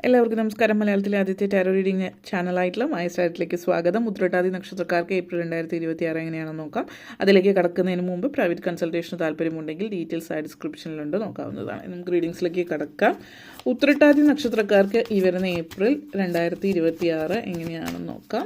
എല്ലാവർക്കും നമസ്കാരം. മലയാളത്തിലെ ആദ്യത്തെ ടാരോ റീഡിംഗ് ചാനലായിട്ടുള്ള മൈസ്റ്റാറ്റിലേക്ക് സ്വാഗതം. ഉത്രട്ടാതി നക്ഷത്രക്കാർക്ക് ഏപ്രിൽ 2026 എങ്ങനെയാണെന്ന് നോക്കാം. അതിലേക്ക് കടക്കുന്നതിന് മുമ്പ് പ്രൈവറ്റ് കൺസൾട്ടേഷന് താല്പര്യമുണ്ടെങ്കിൽ ഡീറ്റെയിൽസ് ആയി ഡിസ്ക്രിപ്ഷനിലുണ്ട്, നോക്കാവുന്നതാണ്. നമുക്ക് റീഡിങ്സിലേക്ക് കടക്കാം. ഉത്രട്ടാതി നക്ഷത്രക്കാർക്ക് ഈ വരുന്ന ഏപ്രിൽ 2026 എങ്ങനെയാണെന്ന് നോക്കാം.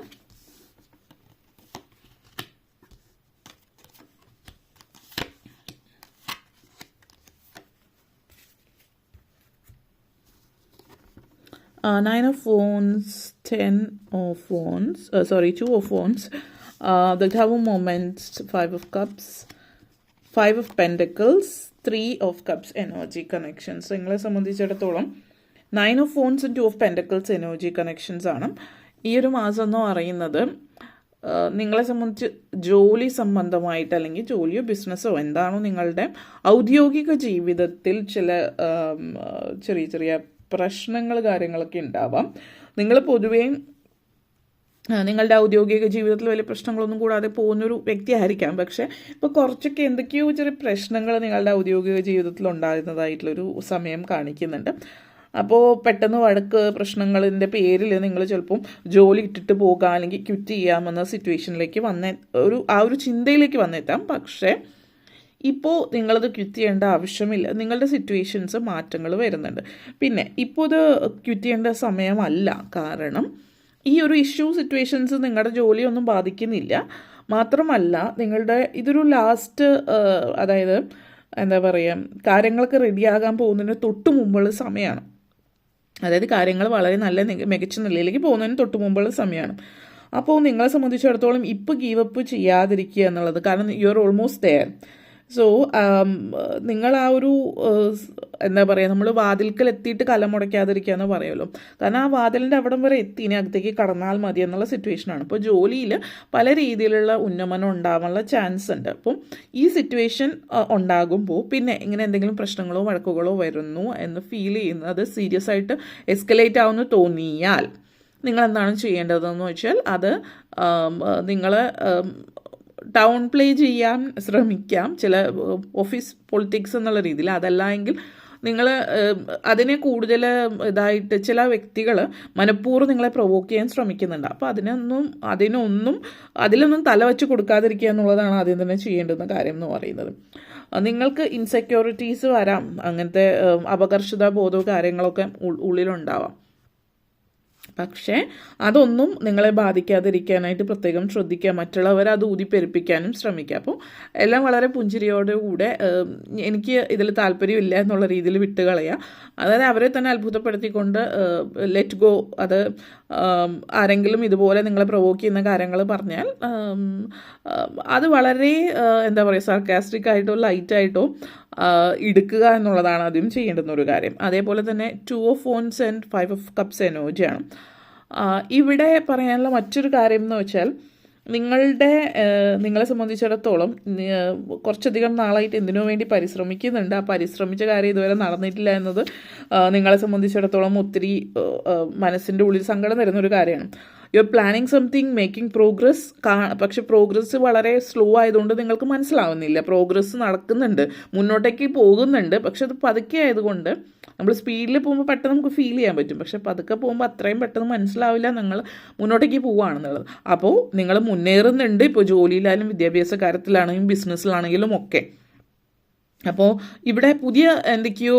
Nine of Wands, 10 of Wands, 2 of Wands, the Tower Moments, 5 of Cups, 5 of Pentacles, 3 of Cups energy connections. നിങ്ങളെ സംബന്ധിച്ചിടത്തോളം 9 of Wands and 2 of Pentacles energy connections ആണ്. ഈ ഒരു മാസം എന്ന് പറയുന്നത് നിങ്ങളെ സംബന്ധിച്ച് ജോലി സംബന്ധമായിട്ട് അല്ലെങ്കിൽ ജോലിയോ ബിസിനസ്സോ എന്താണോ നിങ്ങളുടെ ഔദ്യോഗിക ജീവിതത്തിൽ ചില ചെറിയ ചെറിയ പ്രശ്നങ്ങൾ കാര്യങ്ങളൊക്കെ ഉണ്ടാവാം. നിങ്ങൾ പൊതുവേ നിങ്ങളുടെ ഔദ്യോഗിക ജീവിതത്തിൽ വലിയ പ്രശ്നങ്ങളൊന്നും കൂടാതെ പോകുന്നൊരു വ്യക്തി ആയിരിക്കാം. പക്ഷേ ഇപ്പോൾ കുറച്ചൊക്കെ എന്തൊക്കെയോ ചെറിയ പ്രശ്നങ്ങൾ നിങ്ങളുടെ ഔദ്യോഗിക ജീവിതത്തിൽ ഉണ്ടാകുന്നതായിട്ടുള്ളൊരു സമയം കാണിക്കുന്നുണ്ട്. അപ്പോൾ പെട്ടെന്ന് വഴക്ക് പ്രശ്നങ്ങളിൻ്റെ പേരിൽ നിങ്ങൾ ചിലപ്പം ജോലി ഇട്ടിട്ട് പോകാം അല്ലെങ്കിൽ ക്വിറ്റ് ചെയ്യാമെന്ന സിറ്റുവേഷനിലേക്ക് ആ ഒരു ചിന്തയിലേക്ക് വന്നെത്താം. പക്ഷേ ഇപ്പോൾ നിങ്ങളത് ക്വിറ്റ് ചെയ്യേണ്ട ആവശ്യമില്ല. നിങ്ങളുടെ സിറ്റുവേഷൻസ് മാറ്റങ്ങൾ വരുന്നുണ്ട്. പിന്നെ ഇപ്പോൾ ഇത് ക്വിറ്റ് ചെയ്യേണ്ട സമയമല്ല. കാരണം ഈ ഒരു സിറ്റുവേഷൻസ് നിങ്ങളുടെ ജോലിയൊന്നും ബാധിക്കുന്നില്ല. മാത്രമല്ല ഇതൊരു ലാസ്റ്റ്, അതായത് എന്താ പറയുക, കാര്യങ്ങളൊക്കെ റെഡിയാകാൻ പോകുന്നതിന് തൊട്ട് മുമ്പുള്ള സമയമാണ്. അതായത് കാര്യങ്ങൾ വളരെ നല്ല മികച്ച നിലയിലേക്ക് പോകുന്നതിന് തൊട്ട് മുമ്പുള്ള സമയമാണ്. അപ്പോൾ നിങ്ങളെ സംബന്ധിച്ചിടത്തോളം ഇപ്പോൾ ഗീവ് അപ്പ് ചെയ്യാതിരിക്കുക എന്നുള്ളത്, കാരണം you are almost there. So നിങ്ങൾ ആ ഒരു എന്താ പറയുക, നമ്മൾ വാതിൽക്കൽ എത്തിയിട്ട് കലം മുടക്കാതിരിക്കുക എന്ന് പറയുമല്ലോ. കാരണം ആ വാതിലിൻ്റെ അവിടം വരെ എത്തി, ഇനി അകത്തേക്ക് കടന്നാൽ മതി എന്നുള്ള സിറ്റുവേഷനാണ്. ഇപ്പോൾ ജോലിയിൽ പല രീതിയിലുള്ള ഉന്നമനം ഉണ്ടാവാനുള്ള ചാൻസ് ഉണ്ട്. അപ്പം ഈ സിറ്റുവേഷൻ ഉണ്ടാകുമ്പോൾ പിന്നെ ഇങ്ങനെ എന്തെങ്കിലും പ്രശ്നങ്ങളോ വഴക്കുകളോ വരുന്നു എന്ന് ഫീൽ ചെയ്യുന്നത്, അത് സീരിയസ് ആയിട്ട് എസ്കലേറ്റ് ആവുമെന്ന് തോന്നിയാൽ നിങ്ങൾ എന്താണ് ചെയ്യേണ്ടതെന്ന് വെച്ചാൽ അത് നിങ്ങൾ ഡൗൺ പ്ലേ ചെയ്യാൻ ശ്രമിക്കാം, ചില ഓഫീസ് പൊളിറ്റിക്സ് എന്നുള്ള രീതിയിൽ. അതല്ല എങ്കിൽ നിങ്ങൾ അതിനെ കൂടുതൽ ഇതായിട്ട് ചില വ്യക്തികൾ മനഃപൂർവ്വം നിങ്ങളെ പ്രൊവോക്ക് ചെയ്യാൻ ശ്രമിക്കുന്നുണ്ട്. അപ്പോൾ അതിലൊന്നും തല വെച്ച് കൊടുക്കാതിരിക്കുക എന്നുള്ളതാണ് ആദ്യം തന്നെ ചെയ്യേണ്ടുന്ന കാര്യം എന്ന് പറയുന്നത്. നിങ്ങൾക്ക് ഇൻസെക്യൂരിറ്റീസ് വരാം, അങ്ങനത്തെ അപകർഷതാ ബോധവും കാര്യങ്ങളൊക്കെ ഉള്ളിലുണ്ടാവാം. പക്ഷേ അതൊന്നും നിങ്ങളെ ബാധിക്കാതിരിക്കാനായിട്ട് പ്രത്യേകം ശ്രദ്ധിക്കുക. മറ്റുള്ളവരെ അത് ഊതിപ്പെരുപ്പിക്കാനും ശ്രമിക്കുക. അപ്പോൾ എല്ലാം വളരെ പുഞ്ചിരിയോടുകൂടെ എനിക്ക് ഇതിൽ താല്പര്യമില്ല എന്നുള്ള രീതിയിൽ വിട്ടുകളയുക. അതായത് അവരെ തന്നെ അത്ഭുതപ്പെടുത്തിക്കൊണ്ട് ലെറ്റ് ഗോ. അത് ആരെങ്കിലും ഇതുപോലെ നിങ്ങളെ പ്രൊവോക്ക് ചെയ്യുന്ന കാര്യങ്ങൾ പറഞ്ഞാൽ അത് വളരെ എന്താ പറയുക, സർക്കാസ്റ്റിക് ആയിട്ടോ ലൈറ്റായിട്ടോ എടുക്കുക എന്നുള്ളതാണ് ആദ്യം ചെയ്യേണ്ടുന്ന ഒരു കാര്യം. അതേപോലെ തന്നെ 2 of Wands and 5 of Cups എനർജിയാണ്. ഇവിടെ പറയാനുള്ള മറ്റൊരു കാര്യം എന്ന് വെച്ചാൽ, നിങ്ങളെ സംബന്ധിച്ചിടത്തോളം കുറച്ചധികം നാളായിട്ട് എന്തിനു വേണ്ടി പരിശ്രമിക്കുന്നുണ്ട്. ആ പരിശ്രമിച്ച കാര്യം ഇതുവരെ നടന്നിട്ടില്ല എന്നത് നിങ്ങളെ സംബന്ധിച്ചിടത്തോളം ഒത്തിരി മനസ്സിൻ്റെ ഉള്ളിൽ സങ്കടം തരുന്നൊരു കാര്യമാണ്. You are planning something, making progress. പക്ഷെ പ്രോഗ്രസ് വളരെ സ്ലോ ആയതുകൊണ്ട് നിങ്ങൾക്ക് മനസ്സിലാവുന്നില്ല. പ്രോഗ്രസ് നടക്കുന്നുണ്ട്, മുന്നോട്ടേക്ക് പോകുന്നുണ്ട്. പക്ഷെ അത് പതുക്കെ ആയതുകൊണ്ട് നമ്മൾ സ്പീഡിൽ പോകുമ്പോൾ പെട്ടെന്ന് നമുക്ക് ഫീൽ ചെയ്യാൻ പറ്റും. പക്ഷെ പതുക്കെ പോകുമ്പോൾ അത്രയും പെട്ടെന്ന് മനസ്സിലാവില്ല നിങ്ങൾ മുന്നോട്ടേക്ക് പോവുകയാണെന്നുള്ളത്. അപ്പോൾ നിങ്ങൾ മുന്നേറുന്നുണ്ട്. ഇപ്പോൾ ജോലിയിലായാലും വിദ്യാഭ്യാസ കാര്യത്തിലാണെങ്കിലും ബിസിനസ്സിലാണെങ്കിലും ഒക്കെ. അപ്പോൾ ഇവിടെ പുതിയ എന്തൊക്കെയോ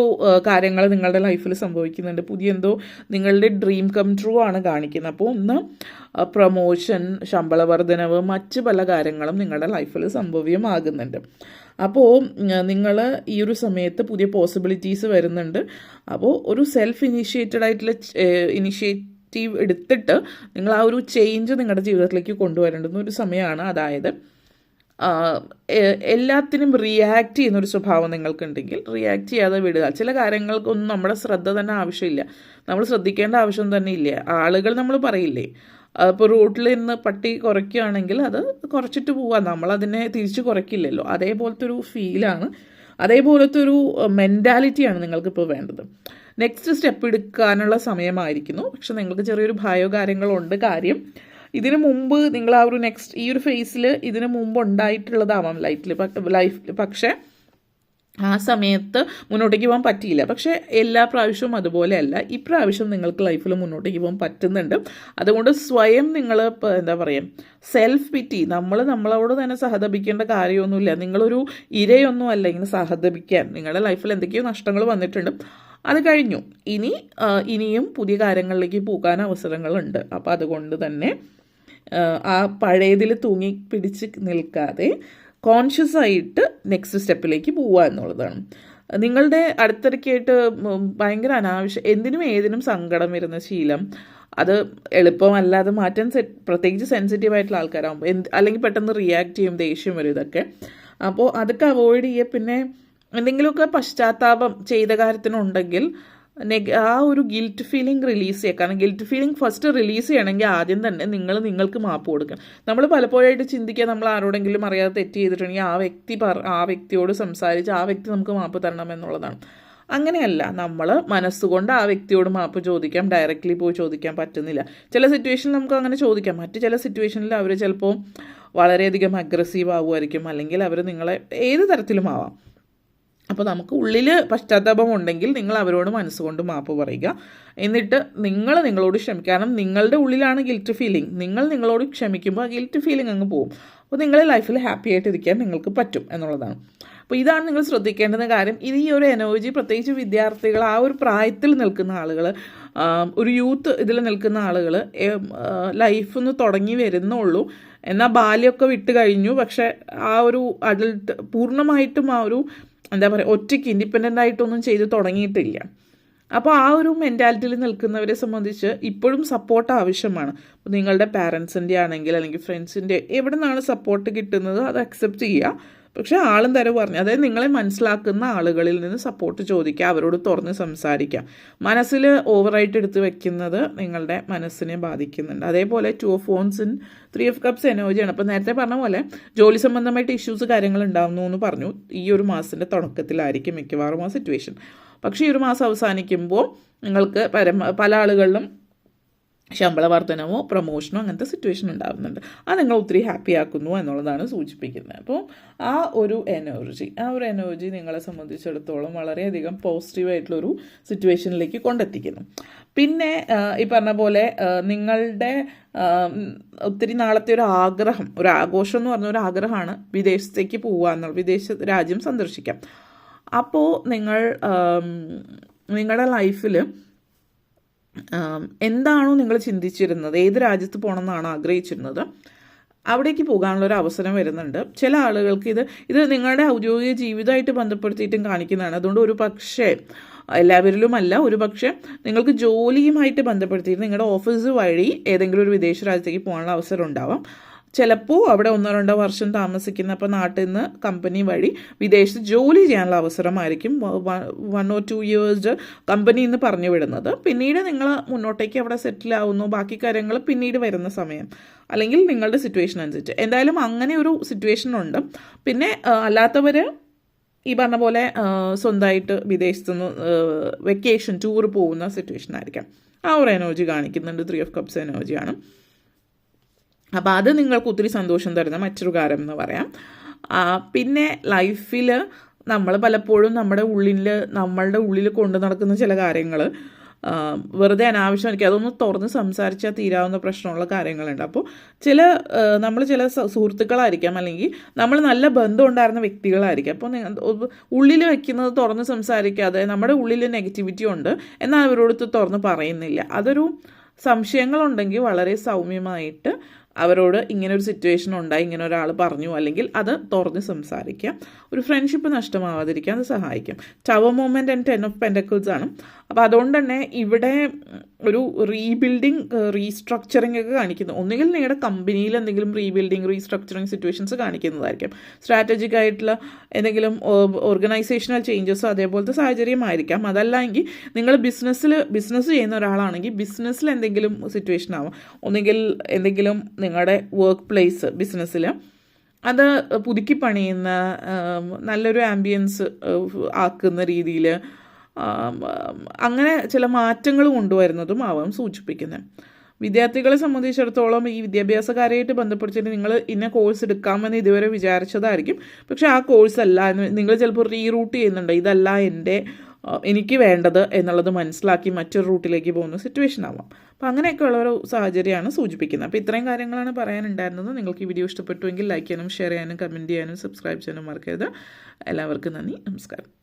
കാര്യങ്ങൾ നിങ്ങളുടെ ലൈഫിൽ സംഭവിക്കുന്നുണ്ട്. പുതിയ എന്തോ നിങ്ങളുടെ ഡ്രീം കം ട്രൂ ആണ് കാണിക്കുന്നത്. അപ്പോൾ ഒന്ന് പ്രൊമോഷൻ, ശമ്പള വർധനവ്, മറ്റ് പല കാര്യങ്ങളും നിങ്ങളുടെ ലൈഫിൽ സംഭവ്യമാകുന്നുണ്ട്. അപ്പോൾ നിങ്ങൾ ഈ ഒരു സമയത്ത് പുതിയ പോസിബിലിറ്റീസ് വരുന്നുണ്ട്. അപ്പോൾ ഒരു സെൽഫ് ഇനീഷ്യേറ്റഡ് ആയിട്ടുള്ള ഇനിഷ്യേറ്റീവ് എടുത്തിട്ട് നിങ്ങൾ ആ ഒരു ചേഞ്ച് നിങ്ങളുടെ ജീവിതത്തിലേക്ക് കൊണ്ടുവരേണ്ടുന്ന ഒരു സമയമാണ്. അതായത് എല്ലാത്തിനും റിയാക്ട് ചെയ്യുന്നൊരു സ്വഭാവം നിങ്ങൾക്കുണ്ടെങ്കിൽ റിയാക്ട് ചെയ്യാതെ വിടുക. ചില കാര്യങ്ങൾക്കൊന്നും നമ്മുടെ ശ്രദ്ധ തന്നെ ആവശ്യമില്ല, നമ്മൾ ശ്രദ്ധിക്കേണ്ട ആവശ്യം തന്നെ ഇല്ല. ആളുകൾ നമ്മൾ പറയില്ലേ, ഇപ്പോൾ റോട്ടിൽ നിന്ന് പട്ടി കുറയ്ക്കുകയാണെങ്കിൽ അത് കുറച്ചിട്ട് പോവാം, നമ്മളതിനെ തിരിച്ച് കുറയ്ക്കില്ലല്ലോ. അതേപോലത്തെ ഒരു ഫീലാണ്, അതേപോലത്തെ ഒരു മെൻറ്റാലിറ്റിയാണ് നിങ്ങൾക്കിപ്പോൾ വേണ്ടത്. നെക്സ്റ്റ് സ്റ്റെപ്പ് എടുക്കാനുള്ള സമയമായിരിക്കുന്നു. പക്ഷെ നിങ്ങൾക്ക് ചെറിയൊരു ഭയോ കാര്യങ്ങളോ ഉണ്ട്. കാര്യം ഇതിനു മുമ്പ് നിങ്ങൾ ആ ഒരു ഈ ഒരു ഫേസിൽ ഇതിനു മുമ്പ് ഉണ്ടായിട്ടുള്ളതാവാം ലൈഫിൽ. പക്ഷേ ആ സമയത്ത് മുന്നോട്ടേക്ക് പോകാൻ പറ്റിയില്ല. പക്ഷേ എല്ലാ പ്രാവശ്യവും അതുപോലെയല്ല. ഇപ്രാവശ്യം നിങ്ങൾക്ക് ലൈഫിൽ മുന്നോട്ടേക്ക് പോകാൻ പറ്റുന്നുണ്ട്. അതുകൊണ്ട് സ്വയം നിങ്ങൾ എന്താ പറയുക, സെൽഫ് പിറ്റി, നമ്മളോട് തന്നെ സഹതപിക്കേണ്ട കാര്യമൊന്നുമില്ല. നിങ്ങളൊരു ഇരയൊന്നും അല്ല ഇങ്ങനെ സഹതപിക്കാൻ. നിങ്ങളുടെ ലൈഫിൽ എന്തൊക്കെയോ നഷ്ടങ്ങൾ വന്നിട്ടുണ്ട്, അത് കഴിഞ്ഞു. ഇനിയും പുതിയ കാര്യങ്ങളിലേക്ക് പോകാൻ അവസരങ്ങളുണ്ട്. അപ്പോൾ അതുകൊണ്ട് തന്നെ ആ പഴയതിൽ തൂങ്ങി പിടിച്ച് നിൽക്കാതെ കോൺഷ്യസ് ആയിട്ട് നെക്സ്റ്റ് സ്റ്റെപ്പിലേക്ക് പോവുക എന്നുള്ളതാണ്. നിങ്ങളുടെ അടുത്തിടയ്ക്കായിട്ട് ഭയങ്കര അനാവശ്യം എന്തിനും ഏതിനും സങ്കടം വരുന്ന ശീലം, അത് എളുപ്പമല്ല. അത് മാറ്റാൻ പ്രത്യേകിച്ച് സെൻസിറ്റീവ് ആയിട്ടുള്ള ആൾക്കാരാകുമ്പോൾ അല്ലെങ്കിൽ പെട്ടെന്ന് റിയാക്ട് ചെയ്യും, ദേഷ്യം വരും ഇതൊക്കെ. അപ്പോൾ അതൊക്കെ അവോയ്ഡ് ചെയ്യുക. പിന്നെ എന്തെങ്കിലുമൊക്കെ പശ്ചാത്താപം ചെയ്ത കാര്യത്തിനുണ്ടെങ്കിൽ ആ ഒരു ഗിൽറ്റ് ഫീലിംഗ് റിലീസ് ചെയ്യുക. കാരണം ഗിൽറ്റ് ഫീലിംഗ് ഫസ്റ്റ് റിലീസ് ചെയ്യണമെങ്കിൽ ആദ്യം തന്നെ നിങ്ങൾക്ക് മാപ്പ് കൊടുക്കണം. നമ്മൾ പലപ്പോഴായിട്ട് ചിന്തിക്കുക, നമ്മൾ ആരോടെങ്കിലും അറിയാതെ തെറ്റ് ചെയ്തിട്ടുണ്ടെങ്കിൽ ആ വ്യക്തിയോട് സംസാരിച്ച് ആ വ്യക്തി നമുക്ക് മാപ്പ് തരണം എന്നുള്ളതാണ്. അങ്ങനെയല്ല, നമ്മൾ മനസ്സുകൊണ്ട് ആ വ്യക്തിയോട് മാപ്പ് ചോദിക്കാം. ഡയറക്റ്റ്ലി പോയി ചോദിക്കാൻ പറ്റുന്നില്ല. ചില സിറ്റുവേഷനിൽ നമുക്ക് അങ്ങനെ ചോദിക്കാം. മറ്റ് ചില സിറ്റുവേഷനിൽ അവർ ചിലപ്പോൾ വളരെയധികം അഗ്രസീവ് ആവുമായിരിക്കും, അല്ലെങ്കിൽ അവർ നിങ്ങളെ ഏത് തരത്തിലും ആവാം. അപ്പോൾ നമുക്ക് ഉള്ളിൽ പശ്ചാത്താപം ഉണ്ടെങ്കിൽ നിങ്ങൾ അവരോട് മനസ്സുകൊണ്ട് മാപ്പ് പറയുക. എന്നിട്ട് നിങ്ങളോട് ക്ഷമിക്കുക. കാരണം നിങ്ങളുടെ ഉള്ളിലാണ് ഗിൽറ്റ് ഫീലിംഗ്. നിങ്ങളോട് ക്ഷമിക്കുമ്പോൾ ആ ഗിൽറ്റ് ഫീലിംഗ് അങ്ങ് പോകും. അപ്പോൾ നിങ്ങളെ ലൈഫിൽ ഹാപ്പി ആയിട്ട് ഇരിക്കാൻ നിങ്ങൾക്ക് പറ്റും എന്നുള്ളതാണ്. അപ്പോൾ ഇതാണ് നിങ്ങൾ ശ്രദ്ധിക്കേണ്ടുന്ന കാര്യം. ഈ ഒരു എനർജി പ്രത്യേകിച്ച് വിദ്യാർത്ഥികൾ, ആ ഒരു പ്രായത്തിൽ നിൽക്കുന്ന ആളുകൾ, ഒരു യൂത്ത് ഇതിൽ നിൽക്കുന്ന ആളുകൾ, ലൈഫൊന്ന് തുടങ്ങി വരുന്നുള്ളൂ. എന്നാൽ ബാല്യമൊക്കെ വിട്ട് കഴിഞ്ഞു. പക്ഷേ ആ ഒരു അഡൾട്ട് പൂർണ്ണമായിട്ടും ആ ഒരു എന്താ പറയുക, ഒറ്റയ്ക്ക് ഇൻഡിപെൻഡൻ്റ് ആയിട്ടൊന്നും ചെയ്ത് തുടങ്ങിയിട്ടില്ല. അപ്പോൾ ആ ഒരു മെൻറ്റാലിറ്റിയിൽ നിൽക്കുന്നവരെ സംബന്ധിച്ച് ഇപ്പോഴും സപ്പോർട്ട് ആവശ്യമാണ്. അപ്പോൾ നിങ്ങളുടെ പാരൻസിൻ്റെ ആണെങ്കിൽ അല്ലെങ്കിൽ ഫ്രണ്ട്സിൻ്റെ എവിടെ നിന്നാണ് സപ്പോർട്ട് കിട്ടുന്നത് അത് അക്സെപ്റ്റ് ചെയ്യുക. പക്ഷേ ആളും തരം പറഞ്ഞു, അതായത് നിങ്ങളെ മനസ്സിലാക്കുന്ന ആളുകളിൽ നിന്ന് സപ്പോർട്ട് ചോദിക്കുക, അവരോട് തുറന്ന് സംസാരിക്കുക. മനസ്സിൽ ഓവറായിട്ട് എടുത്ത് വെക്കുന്നത് നിങ്ങളുടെ മനസ്സിനെ ബാധിക്കുന്നുണ്ട്. അതേപോലെ 2 of Wands 3 of Cups എനർജിയാണ്. അപ്പോൾ നേരത്തെ പറഞ്ഞ പോലെ ജോലി സംബന്ധമായിട്ട് ഇഷ്യൂസ് കാര്യങ്ങൾ ഉണ്ടാകുന്നു എന്ന് പറഞ്ഞു. ഈ ഒരു മാസത്തിൻ്റെ തുടക്കത്തിലായിരിക്കും മിക്കവാറും ആ സിറ്റുവേഷൻ. പക്ഷേ ഈ ഒരു മാസം അവസാനിക്കുമ്പോൾ നിങ്ങൾക്ക് പല ആളുകളിലും ശമ്പള വർധനമോ പ്രൊമോഷനോ അങ്ങനത്തെ സിറ്റുവേഷൻ ഉണ്ടാകുന്നുണ്ട്. അത് നിങ്ങൾ ഒത്തിരി ഹാപ്പി ആക്കുന്നു എന്നുള്ളതാണ് സൂചിപ്പിക്കുന്നത്. അപ്പോൾ ആ ഒരു എനർജി നിങ്ങളെ സംബന്ധിച്ചിടത്തോളം വളരെയധികം പോസിറ്റീവായിട്ടുള്ളൊരു സിറ്റുവേഷനിലേക്ക് കൊണ്ടെത്തിക്കുന്നു. പിന്നെ ഈ പറഞ്ഞ പോലെ നിങ്ങളുടെ ഒത്തിരി നാളത്തെ ഒരു ആഗ്രഹം, ഒരു ആഘോഷം എന്ന് പറഞ്ഞ ഒരു ആഗ്രഹമാണ് വിദേശത്തേക്ക് പോവുക എന്നുള്ള, വിദേശ രാജ്യം സന്ദർശിക്കാം. അപ്പോൾ നിങ്ങളുടെ ലൈഫിൽ എന്താണോ നിങ്ങൾ ചിന്തിച്ചിരുന്നത്, ഏത് രാജ്യത്ത് പോകണമെന്നാണോ ആഗ്രഹിച്ചിരുന്നത്, അവിടേക്ക് പോകാനുള്ളൊരു അവസരം വരുന്നുണ്ട്. ചില ആളുകൾക്ക് ഇത് നിങ്ങളുടെ ഔദ്യോഗിക ജീവിതമായിട്ട് ബന്ധപ്പെടുത്തിയിട്ടും കാണിക്കുന്നതാണ്. അതുകൊണ്ട് ഒരു പക്ഷേ എല്ലാവരിലുമല്ല, ഒരു പക്ഷേ നിങ്ങൾക്ക് ജോലിയുമായിട്ട് ബന്ധപ്പെടുത്തിയിട്ട് നിങ്ങളുടെ ഓഫീസ് വഴി ഏതെങ്കിലും ഒരു വിദേശ രാജ്യത്തേക്ക് പോകാനുള്ള അവസരം ഉണ്ടാവാം. ചിലപ്പോൾ അവിടെ 1-2 വർഷം താമസിക്കുന്ന, അപ്പോൾ നാട്ടിൽ നിന്ന് കമ്പനി വഴി വിദേശത്ത് ജോലി ചെയ്യാനുള്ള അവസരമായിരിക്കും 1 or 2 years കമ്പനി എന്ന് പറഞ്ഞു വിടുന്നത്. പിന്നീട് നിങ്ങൾ മുന്നോട്ടേക്ക് അവിടെ സെറ്റിൽ ആവുന്നു, ബാക്കി കാര്യങ്ങൾ പിന്നീട് വരുന്ന സമയം അല്ലെങ്കിൽ നിങ്ങളുടെ സിറ്റുവേഷൻ അനുസരിച്ച്. എന്തായാലും അങ്ങനെ ഒരു സിറ്റുവേഷൻ ഉണ്ട്. പിന്നെ അല്ലാത്തവർ ഈ പറഞ്ഞ പോലെ സ്വന്തമായിട്ട് വിദേശത്തുനിന്ന് വെക്കേഷൻ ടൂർ പോകുന്ന സിറ്റുവേഷൻ ആയിരിക്കാം. ആ ഒരു എനർജി കാണിക്കുന്നുണ്ട്. 3 of Cups എനർജിയാണ്. അപ്പോൾ അത് നിങ്ങൾക്ക് ഒത്തിരി സന്തോഷം തരുന്ന മറ്റൊരു കാര്യം എന്ന് പറയാം. പിന്നെ ലൈഫിൽ നമ്മൾ പലപ്പോഴും നമ്മളുടെ ഉള്ളിൽ കൊണ്ടു നടക്കുന്ന ചില കാര്യങ്ങൾ വെറുതെ അനാവശ്യമായിരിക്കും. അതൊന്ന് തുറന്ന് സംസാരിച്ചാൽ തീരാവുന്ന പ്രശ്നമുള്ള കാര്യങ്ങളുണ്ട്. അപ്പോൾ നമ്മൾ ചില സുഹൃത്തുക്കളായിരിക്കാം, അല്ലെങ്കിൽ നമ്മൾ നല്ല ബന്ധം ഉണ്ടായിരുന്ന വ്യക്തികളായിരിക്കാം. അപ്പോൾ ഉള്ളിൽ വയ്ക്കുന്നത് തുറന്ന് സംസാരിക്കാതെ, നമ്മുടെ ഉള്ളിൽ നെഗറ്റിവിറ്റി ഉണ്ട് എന്നാൽ അവരോട് തുറന്ന് പറയുന്നില്ല. അതൊരു സംശയങ്ങളുണ്ടെങ്കിൽ വളരെ സൗമ്യമായിട്ട് അവരോട് ഇങ്ങനൊരു സിറ്റുവേഷൻ ഉണ്ടായി, ഇങ്ങനെ ഒരാൾ പറഞ്ഞു, അല്ലെങ്കിൽ അത് തുറന്ന് സംസാരിക്കാം. ഒരു ഫ്രണ്ട്ഷിപ്പ് നഷ്ടമാവാതിരിക്കാൻ അത് സഹായിക്കും. Tower movement and 10 of Pentacles ആണ്. അപ്പോൾ അതുകൊണ്ട് തന്നെ ഇവിടെ ഒരു റീസ്ട്രക്ചറിങ് ഒക്കെ കാണിക്കുന്നു. ഒന്നുകിൽ നിങ്ങളുടെ കമ്പനിയിൽ എന്തെങ്കിലും റീസ്ട്രക്ചറിങ് സിറ്റുവേഷൻസ് കാണിക്കുന്നതായിരിക്കും. സ്ട്രാറ്റജിക് ആയിട്ടുള്ള എന്തെങ്കിലും ഓർഗനൈസേഷണൽ ചേഞ്ചസോ അതേപോലത്തെ സാഹചര്യമായിരിക്കാം. അതല്ലെങ്കിൽ നിങ്ങൾ ബിസിനസ് ചെയ്യുന്ന ഒരാളാണെങ്കിൽ ബിസിനസ്സിൽ എന്തെങ്കിലും സിറ്റുവേഷൻ ആവാം. ഒന്നുകിൽ എന്തെങ്കിലും നിങ്ങളുടെ വർക്ക് പ്ലേസ് ബിസിനസ്സിൽ അത് പുതുക്കി പണിയുന്ന, നല്ലൊരു ആംബിയൻസ് ആക്കുന്ന രീതിയിൽ അങ്ങനെ ചില മാറ്റങ്ങൾ കൊണ്ടുവരുന്നതും ആവാം സൂചിപ്പിക്കുന്നത്. വിദ്യാർത്ഥികളെ സംബന്ധിച്ചിടത്തോളം ഈ വിദ്യാഭ്യാസകാര്യമായിട്ട് ബന്ധപ്പെടുത്തിയിട്ട് നിങ്ങൾ ഇന്ന കോഴ്സ് എടുക്കാമെന്ന് ഇതുവരെ വിചാരിച്ചതായിരിക്കും. പക്ഷേ ആ കോഴ്സ് അല്ല, നിങ്ങൾ ചിലപ്പോൾ റീറൂട്ട് ചെയ്യുന്നുണ്ട്, ഇതല്ല എനിക്ക് വേണ്ടത് എന്നുള്ളത് മനസ്സിലാക്കി മറ്റൊരു റൂട്ടിലേക്ക് പോകുന്ന സിറ്റുവേഷൻ ആവാം. അപ്പോൾ അങ്ങനെയൊക്കെയുള്ള ഒരു സാഹചര്യമാണ് സൂചിപ്പിക്കുന്നത്. അപ്പോൾ ഇത്രയും കാര്യങ്ങളാണ് പറയാനുണ്ടായിരുന്നത്. നിങ്ങൾക്ക് ഈ വീഡിയോ ഇഷ്ടപ്പെട്ടുവെങ്കിൽ ലൈക്ക് ചെയ്യാനും ഷെയർ ചെയ്യാനും കമൻറ്റ് ചെയ്യാനും സബ്സ്ക്രൈബ് ചെയ്യാനും മറക്കരുത്. എല്ലാവർക്കും നന്ദി, നമസ്കാരം.